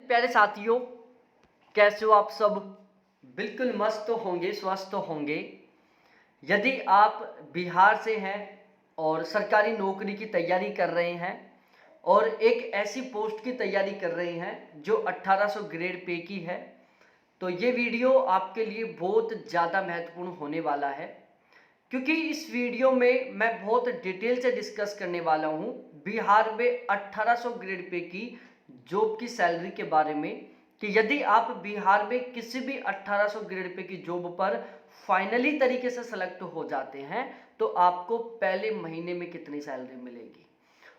प्यारे साथियों, कैसे हो आप सब? बिल्कुल मस्त होंगे, स्वस्थ होंगे। यदि आप बिहार से हैं और सरकारी नौकरी की तैयारी कर रहे हैं और एक ऐसी पोस्ट की तैयारी कर रहे हैं जो 1800 ग्रेड पे की है, तो ये वीडियो आपके लिए बहुत ज़्यादा महत्वपूर्ण होने वाला है, क्योंकि इस वीडियो में मैं बहुत डिटेल से डिस्कस करने वाला हूँ बिहार में 1800 ग्रेड पे की जॉब की सैलरी के बारे में, कि यदि आप बिहार में किसी भी 1800 ग्रेड पे की जॉब पर फाइनली तरीके से सेलेक्ट हो जाते हैं तो आपको पहले महीने में कितनी सैलरी मिलेगी।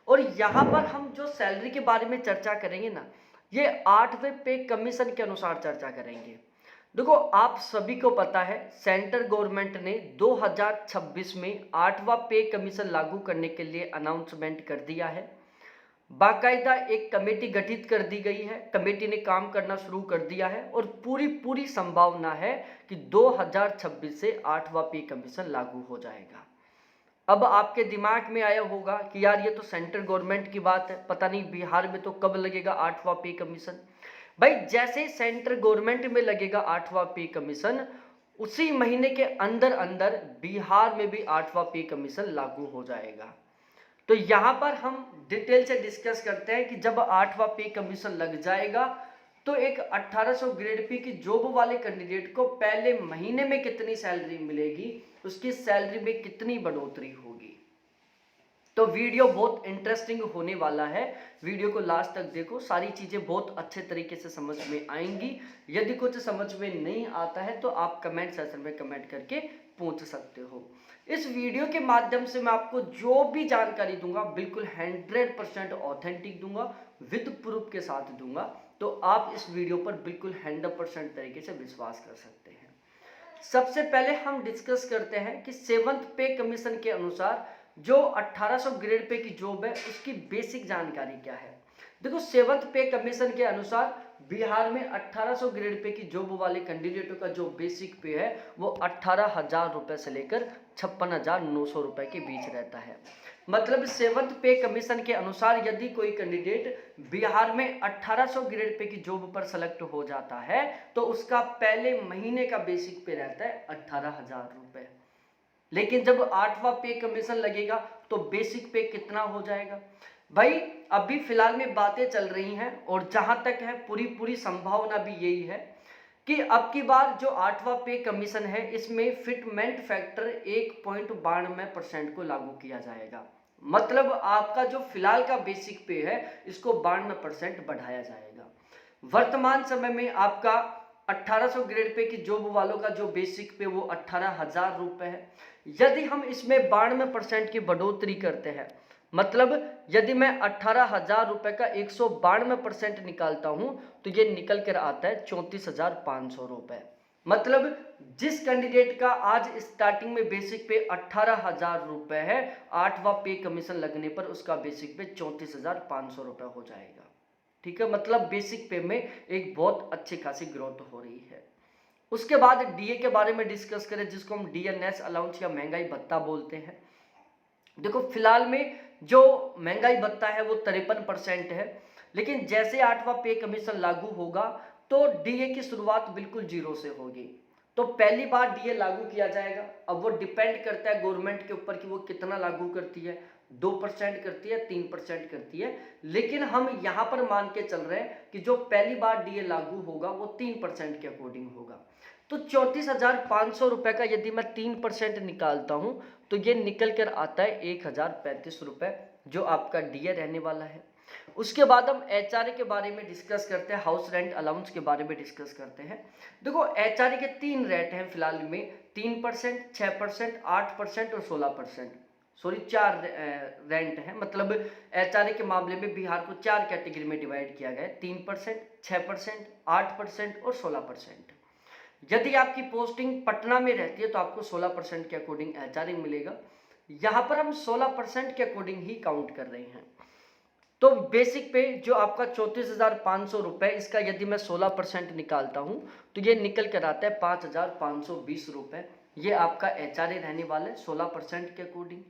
और यहाँ पर हम जो सैलरी के बारे में चर्चा करेंगे ना, ये 8वें पे कमीशन के अनुसार चर्चा करेंगे। देखो, आप सभी को पता है सेंट्रल गवर्नमेंट ने 2026 में 8वां पे कमीशन लागू करने के लिए अनाउंसमेंट कर दिया है। बाकायदा एक कमेटी गठित कर दी गई है, कमेटी ने काम करना शुरू कर दिया है और पूरी संभावना है कि 2026 से 8वां पे कमीशन लागू हो जाएगा। अब आपके दिमाग में आया होगा कि यार ये तो सेंट्रल गवर्नमेंट की बात है, पता नहीं बिहार में तो कब लगेगा 8वां पे कमीशन। भाई, जैसे सेंट्रल गवर्नमेंट में लगेगा 8वां पे कमीशन, उसी महीने के अंदर अंदर बिहार में भी 8वां पे कमीशन लागू हो जाएगा। तो यहाँ पर हम डिटेल से डिस्कस करते हैं कि जब 8वां पे कमीशन लग जाएगा तो एक 1800 ग्रेड पे की जॉब वाले कैंडिडेट को पहले महीने में कितनी सैलरी मिलेगी, उसकी सैलरी में कितनी बढ़ोतरी होगी। तो वीडियो बहुत इंटरेस्टिंग होने वाला है, वीडियो को लास्ट तक देखो, सारी चीज़ें बहुत अच्छे तरीके से समझ में आएंगी। यदि कुछ समझ में नहीं आता है तो आप कमेंट सेक्शन में कमेंट करके पूछ सकते हो। इस वीडियो के माध्यम से मैं आपको जो भी जानकारी दूंगा बिल्कुल 100% ऑथेंटिक दूंगा, विद प्रूफ के साथ दूंगा, तो आप इस वीडियो पर बिल्कुल 100% तरीके से विश्वास कर सकते हैं। सबसे पहले हम डिस्कस करते हैं कि 7th पे कमीशन के अनुसार जो 1800 ग्रेड पे की जॉब है उसकी बेसिक जानकारी क्या है। देखो, 7th पे कमीशन के अनुसार बिहार में 1800 ग्रेड पे की जॉब वाले कैंडिडेटों का जो बेसिक पे है वो 18,000 रुपए से लेकर 56,900 रुपए के बीच रहता है। मतलब 7th पे कमीशन के अनुसार यदि कोई कैंडिडेट बिहार में 1800 ग्रेड पे की जॉब पर सेलेक्ट हो जाता है तो उसका पहले महीने का बेसिक पे रहता है 18,000 रुपए। लेकिन जब 8वां पे कमीशन लगेगा तो बेसिक पे कितना हो जाएगा। भाई, अभी फिलहाल में बातें चल रही हैं और जहां तक है पूरी संभावना भी यही है कि अब की बार जो 8वां पे कमीशन है इसमें फिटमेंट फैक्टर 1.92% को लागू किया जाएगा। मतलब आपका जो फिलहाल का बेसिक पे है इसको 92% बढ़ाया जाएगा। वर्तमान समय में आपका 1800 ग्रेड पे की जॉब वालों का जो बेसिक पे वो 18,000 रुपए है। यदि हम इसमें 92% की बढ़ोतरी करते हैं, मतलब यदि मैं 18,000 रुपए का 192% निकालता हूं तो ये निकल कर आता है 34,500 रुपए। मतलब जिस कैंडिडेट का आज स्टार्टिंग में बेसिक पे 18,000 रुपए है, 8वां पे कमीशन लगने पर उसका बेसिक पे 34,500 रुपए हो जाएगा। ठीक है, मतलब बेसिक पे में एक बहुत अच्छी खासी ग्रोथ हो रही है। उसके बाद डीए के बारे में डिस्कस करें, जिसको हम डीएनएस अलाउंस या महंगाई भत्ता बोलते हैं। देखो, फिलहाल में जो महंगाई भत्ता है वो 53% है, लेकिन जैसे 8वां पे कमीशन लागू होगा तो डीए की शुरुआत बिल्कुल जीरो से होगी। तो पहली बार डीए लागू किया जाएगा। अब वो डिपेंड करता है गवर्नमेंट के ऊपर कि वो कितना लागू करती है, 2% करती है, 3% करती है। लेकिन हम यहाँ पर मान के चल रहे हैं कि जो पहली बार डीए लागू होगा वो 3% के अकॉर्डिंग होगा। तो 34,500 रुपए का यदि मैं 3% निकालता हूं तो ये निकल कर आता है 1,035 रुपए, जो आपका डीए रहने वाला है। उसके बाद हम एचआरए के बारे में डिस्कस करते हैं, हाउस रेंट अलाउंस के बारे में डिस्कस करते हैं। देखो, एचआरए के 3 रेट हैं फिलहाल में, 3%, 6%, 8% और 16%। सॉरी, 4 रेंट हैं। मतलब एचआरए के मामले में बिहार को 4 कैटेगरी में डिवाइड किया गया है, 3%, 6%, 8% और 16%। यदि आपकी पोस्टिंग पटना में रहती है तो आपको 16% के अकॉर्डिंग एचआरए मिलेगा। यहाँ पर हम 16% के अकॉर्डिंग ही काउंट कर रहे हैं। तो बेसिक पे जो आपका 34,500 रुपए, इसका यदि मैं 16% निकालता हूँ तो ये निकल कर आता है 5,520 रुपए। ये आपका एचआरए रहने वाला है 16% के अकॉर्डिंग।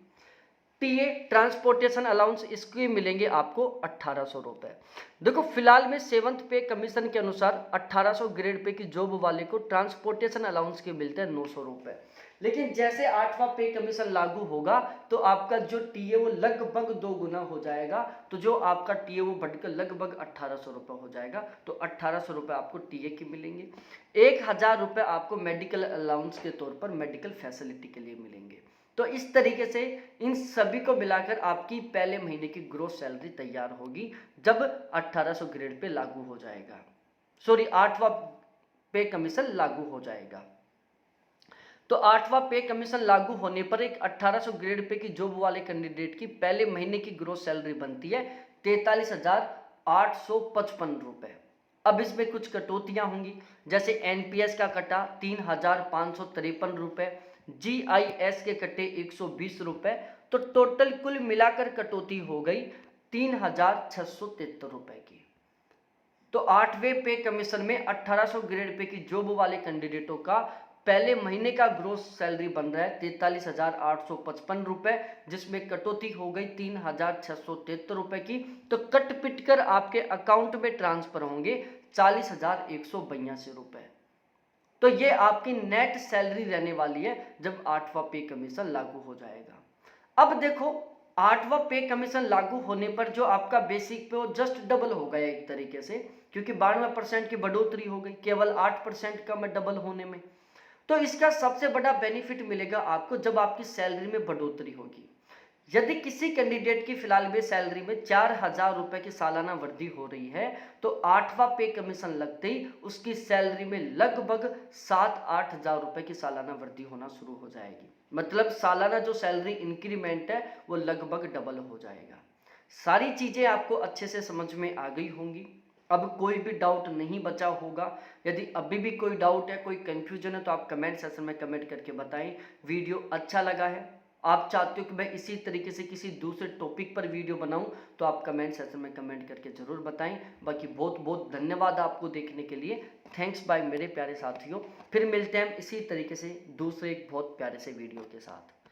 टीए ट्रांसपोर्टेशन अलाउंस इसके मिलेंगे आपको 1800 रुपये। देखो फिलहाल में 7th पे कमीशन के अनुसार 1800 ग्रेड पे की जॉब वाले को ट्रांसपोर्टेशन अलाउंस के मिलते हैं 900 रुपये। लेकिन जैसे 8वां पे कमीशन लागू होगा तो आपका जो टीए वो लगभग 2 गुना हो जाएगा। तो जो आपका टीए वो बढ़कर लगभग 1800 रुपये हो जाएगा। तो 1800 रुपये आपको टीए के मिलेंगे। 1000 रुपये आपको मेडिकल अलाउंस के तौर पर मेडिकल फैसिलिटी के लिए मिलेंगे। तो इस तरीके से इन सभी को मिलाकर आपकी पहले महीने की ग्रोस सैलरी तैयार होगी जब 1800 ग्रेड पे लागू हो जाएगा, सॉरी 8वां पे कमीशन लागू हो जाएगा। तो 8वां पे कमीशन लागू होने पर एक 1800 ग्रेड पे की जॉब वाले कैंडिडेट की पहले महीने की ग्रोस सैलरी बनती है 43,855 रुपये। अब इसमें कुछ कटौतियां होंगी, जैसे एनपीएस का कटा 3,553 रुपये, जीआईएस के कटे 120 रुपये। तो टोटल कुल मिलाकर कटौती हो गई 3,673 रुपये की। तो 8वें पे कमीशन में 1800 ग्रेड पे की जॉब वाले कैंडिडेटों का पहले महीने का ग्रोस सैलरी बन रहा है 43,855 रुपये, जिसमें कटौती हो गई 3,673 रुपये की। तो कट पिट कर आपके अकाउंट में ट्रांसफर होंगे 40,182 रुपये। तो ये आपकी नेट सैलरी रहने वाली है जब 8वां पे कमीशन लागू हो जाएगा। अब देखो 8वां पे कमीशन लागू होने पर जो आपका बेसिक पे वो जस्ट डबल हो गया एक तरीके से, क्योंकि 92% की बढ़ोतरी हो गई केवल 8% का में डबल होने में। तो इसका सबसे बड़ा बेनिफिट मिलेगा आपको जब आपकी सैलरी में बढ़ोतरी होगी। यदि किसी कैंडिडेट की फिलहाल में सैलरी में 4,000 रुपये की सालाना वृद्धि हो रही है तो 8वां पे कमीशन लगते ही उसकी सैलरी में लगभग 7-8 हज़ार रुपये की सालाना वृद्धि होना शुरू हो जाएगी। मतलब सालाना जो सैलरी इंक्रीमेंट है वो लगभग डबल हो जाएगा। सारी चीज़ें आपको अच्छे से समझ में आ गई होंगी। अब कोई भी डाउट नहीं बचा होगा। यदि अभी भी कोई डाउट है, कोई कंफ्यूजन है तो आप कमेंट सेक्शन में कमेंट करके बताएं। वीडियो अच्छा लगा है, आप चाहते हो कि मैं इसी तरीके से किसी दूसरे टॉपिक पर वीडियो बनाऊं तो आप कमेंट सेक्शन में कमेंट करके ज़रूर बताएं। बाकी बहुत बहुत धन्यवाद आपको देखने के लिए। थैंक्स बाय मेरे प्यारे साथियों। फिर मिलते हैं इसी तरीके से दूसरे एक बहुत प्यारे से वीडियो के साथ।